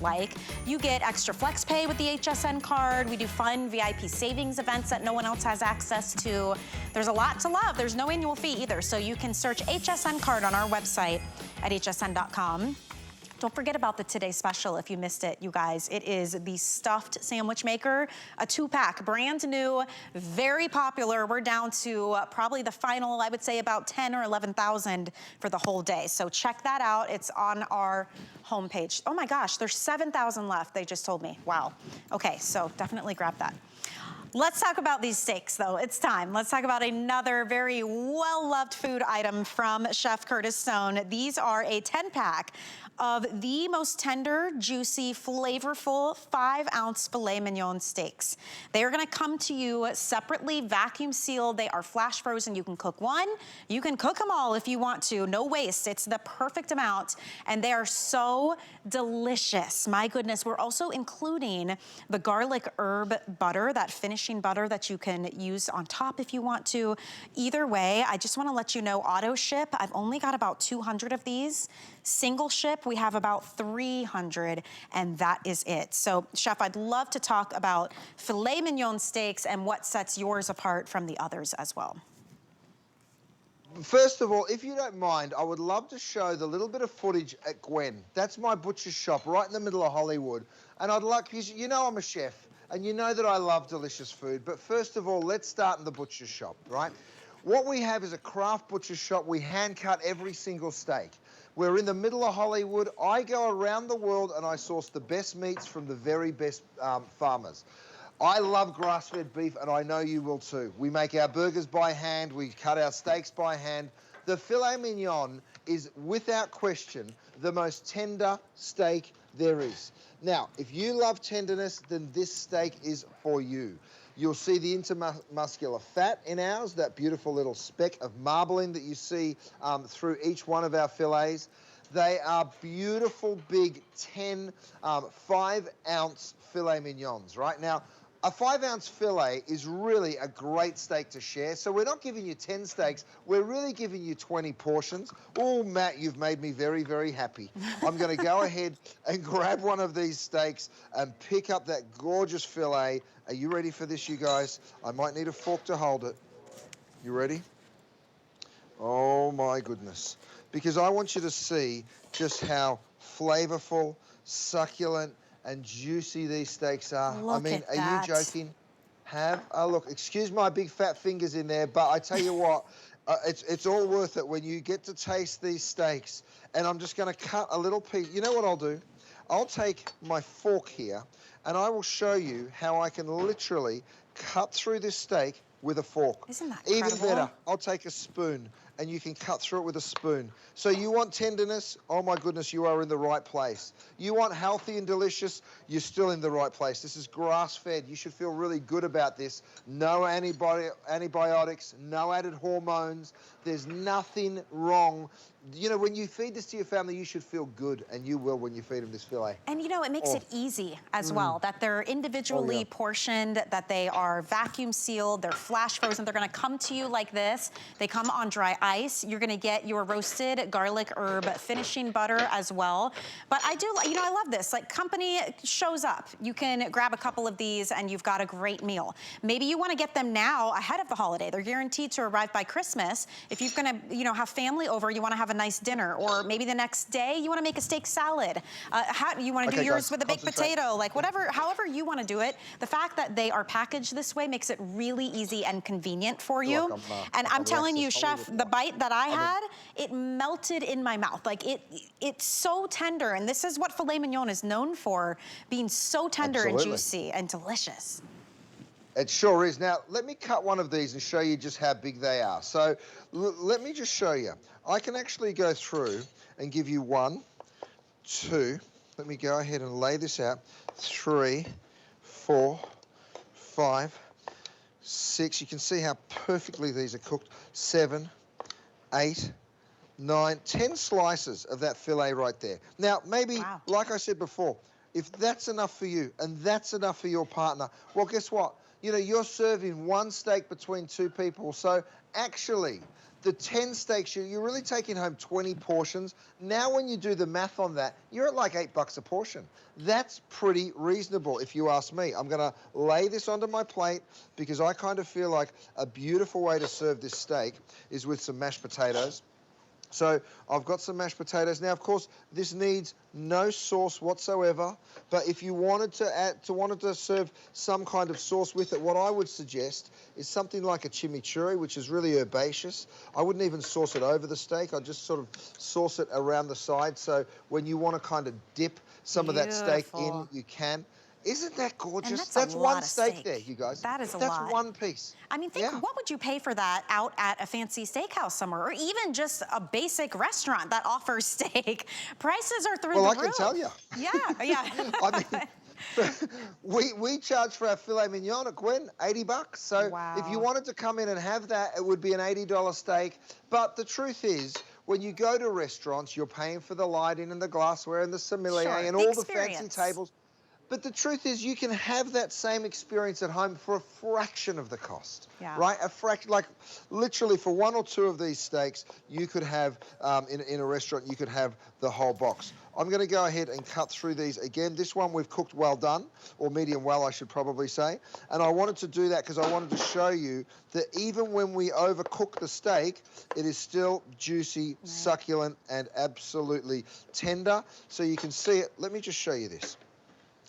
like. You get extra flex pay with the HSN card. We do fun VIP savings events that no one else has access to. There's a lot to love. There's no annual fee either, so you can search HSN card on our website at hsn.com. Don't forget about the Today Special if you missed it, you guys. It is the stuffed sandwich maker, a 2-pack, brand new, very popular. We're down to probably the final, I would say about 10 or 11,000 for the whole day. So check that out. It's on our homepage. Oh my gosh, there's 7,000 left, they just told me. Wow. Okay, so definitely grab that. Let's talk about these steaks, though. It's time. Let's talk about another very well-loved food item from Chef Curtis Stone. These are a 10-pack of the most tender, juicy, flavorful 5-ounce filet mignon steaks. They are gonna come to you separately, vacuum sealed. They are flash frozen. You can cook one. You can cook them all if you want to. No waste. It's the perfect amount. And they are so delicious. My goodness. We're also including the garlic herb butter, that finishing butter that you can use on top if you want to. Either way, I just wanna let you know, auto ship, I've only got about 200 of these. Single ship, we have about 300, and that is it. So, Chef, I'd love to talk about filet mignon steaks and what sets yours apart from the others as well. First of all, if you don't mind, I would love to show the little bit of footage at Gwen. That's my butcher's shop right in the middle of Hollywood. And I'd like, because you know I'm a chef, and you know that I love delicious food, but first of all, let's start in the butcher's shop, right? What we have is a craft butcher's shop. We hand cut every single steak. We're in the middle of Hollywood. I go around the world and I source the best meats from the very best farmers. I love grass-fed beef, and I know you will too. We make our burgers by hand. We cut our steaks by hand. The filet mignon is, without question, the most tender steak there is. Now, if you love tenderness, then this steak is for you. You'll see the intermuscular fat in ours, that beautiful little speck of marbling that you see through each one of our fillets. They are beautiful, big 5-ounce filet mignons, right? Now, a 5-ounce fillet is really a great steak to share. So we're not giving you 10 steaks. We're really giving you 20 portions. Oh, Matt, you've made me very, very happy. I'm going to go ahead and grab one of these steaks and pick up that gorgeous fillet. Are you ready for this, you guys? I might need a fork to hold it. You ready? Oh, my goodness. Because I want you to see just how flavorful, succulent, and juicy these steaks are. Look, I mean, at are you joking? Have a look. Excuse my big fat fingers in there, but I tell you what, it's all worth it when you get to taste these steaks. And I'm just going to cut a little piece. You know what I'll do? I'll take my fork here, and I will show you how I can literally cut through this steak with a fork. Isn't that incredible? Even better, I'll take a spoon, and you can cut through it with a spoon. So you want tenderness? Oh my goodness, you are in the right place. You want healthy and delicious? You're still in the right place. This is grass-fed. You should feel really good about this. No antibiotics, no added hormones. There's nothing wrong. You know, when you feed this to your family, you should feel good, and you will when you feed them this filet. And you know, it makes it easy as well, that they're individually portioned, that they are vacuum sealed, they're flash frozen, they're gonna come to you like this. They come on dry ice. You're gonna get your roasted garlic herb finishing butter as well. But I do, you know, I love this. Like, company shows up. You can grab a couple of these and you've got a great meal. Maybe you wanna get them now ahead of the holiday. They're guaranteed to arrive by Christmas. If you're gonna, you know, have family over, you wanna have a nice dinner, or maybe the next day you want to make a steak salad. You want to do yours with a baked potato, like whatever, however you want to do it. The fact that they are packaged this way makes it really easy and convenient for you. And I'm telling you, Chef, the bite that I had, it melted in my mouth. Like it's so tender, and this is what filet mignon is known for, being so tender and juicy and delicious. It sure is. Now, let me cut one of these and show you just how big they are. So let me just show you. I can actually go through and give you 1, 2. Let me go ahead and lay this out. 3, 4, 5, 6. You can see how perfectly these are cooked. 7, 8, 9, 10 slices of that filet right there. Now, maybe, like I said before, if that's enough for you and that's enough for your partner, well, guess what? You know, you're serving one steak between 2 people. So actually, The 10 steaks, you're really taking home 20 portions. Now when you do the math on that, you're at like $8 a portion. That's pretty reasonable if you ask me. I'm gonna lay this onto my plate because I kind of feel like a beautiful way to serve this steak is with some mashed potatoes. So I've got some mashed potatoes. Now, of course, this needs no sauce whatsoever, but if you wanted to serve some kind of sauce with it, what I would suggest is something like a chimichurri, which is really herbaceous. I wouldn't even sauce it over the steak. I'd just sort of sauce it around the side. So when you want to kind of dip some of that steak in, you can. Isn't that gorgeous? And that's one steak there, you guys. That is a lot. That's one piece. I mean, think, what would you pay for that out at a fancy steakhouse somewhere, or even just a basic restaurant that offers steak? Prices are through the roof. Well, I can tell you. Yeah, yeah. I mean, we charge for our filet mignon at Gwen, $80. So if you wanted to come in and have that, it would be an $80 steak. But the truth is, when you go to restaurants, you're paying for the lighting and the glassware and the sommelier and all the fancy tables. But the truth is, you can have that same experience at home for a fraction of the cost, right? A fraction, like literally for one or two of these steaks, you could have, in a restaurant, you could have the whole box. I'm gonna go ahead and cut through these again. This one we've cooked well done, or medium well, I should probably say. And I wanted to do that because I wanted to show you that even when we overcook the steak, it is still juicy, succulent, and absolutely tender. So you can see it. Let me just show you this.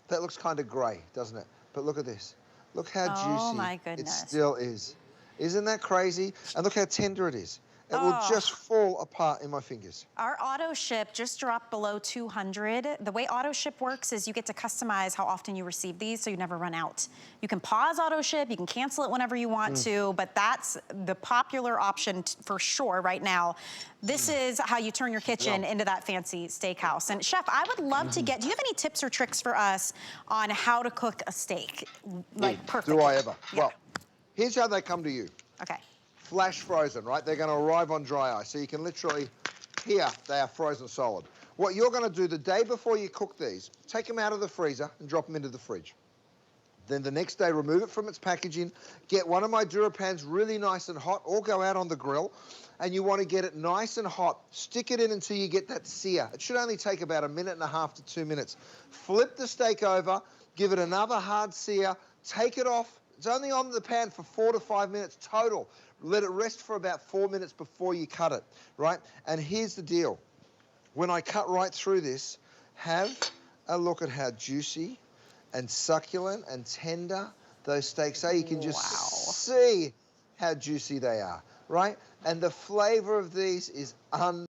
That looks kind of grey, doesn't it? But look at this. Look how juicy it still is. Isn't that crazy? And look how tender it is. It will just fall apart in my fingers. Our auto ship just dropped below 200. The way auto ship works is you get to customize how often you receive these so you never run out. You can pause auto ship, you can cancel it whenever you want to, but that's the popular option for sure right now. This is how you turn your kitchen into that fancy steakhouse. And Chef, I would love to get, do you have any tips or tricks for us on how to cook a steak, like perfectly? Do I ever? Well, here's how they come to you. Okay. Flash frozen, right? They're going to arrive on dry ice. So you can literally, here, they are frozen solid. What you're going to do the day before you cook these, take them out of the freezer and drop them into the fridge. Then the next day, remove it from its packaging, get one of my DuraPans really nice and hot, or go out on the grill, and you want to get it nice and hot. Stick it in until you get that sear. It should only take about 1.5 to 2 minutes. Flip the steak over, give it another hard sear, take it off. It's only on the pan for 4 to 5 minutes total. Let it rest for about 4 minutes before you cut it, right? And here's the deal. When I cut right through this, have a look at how juicy and succulent and tender those steaks are. You can just see how juicy they are, right? And the flavor of these is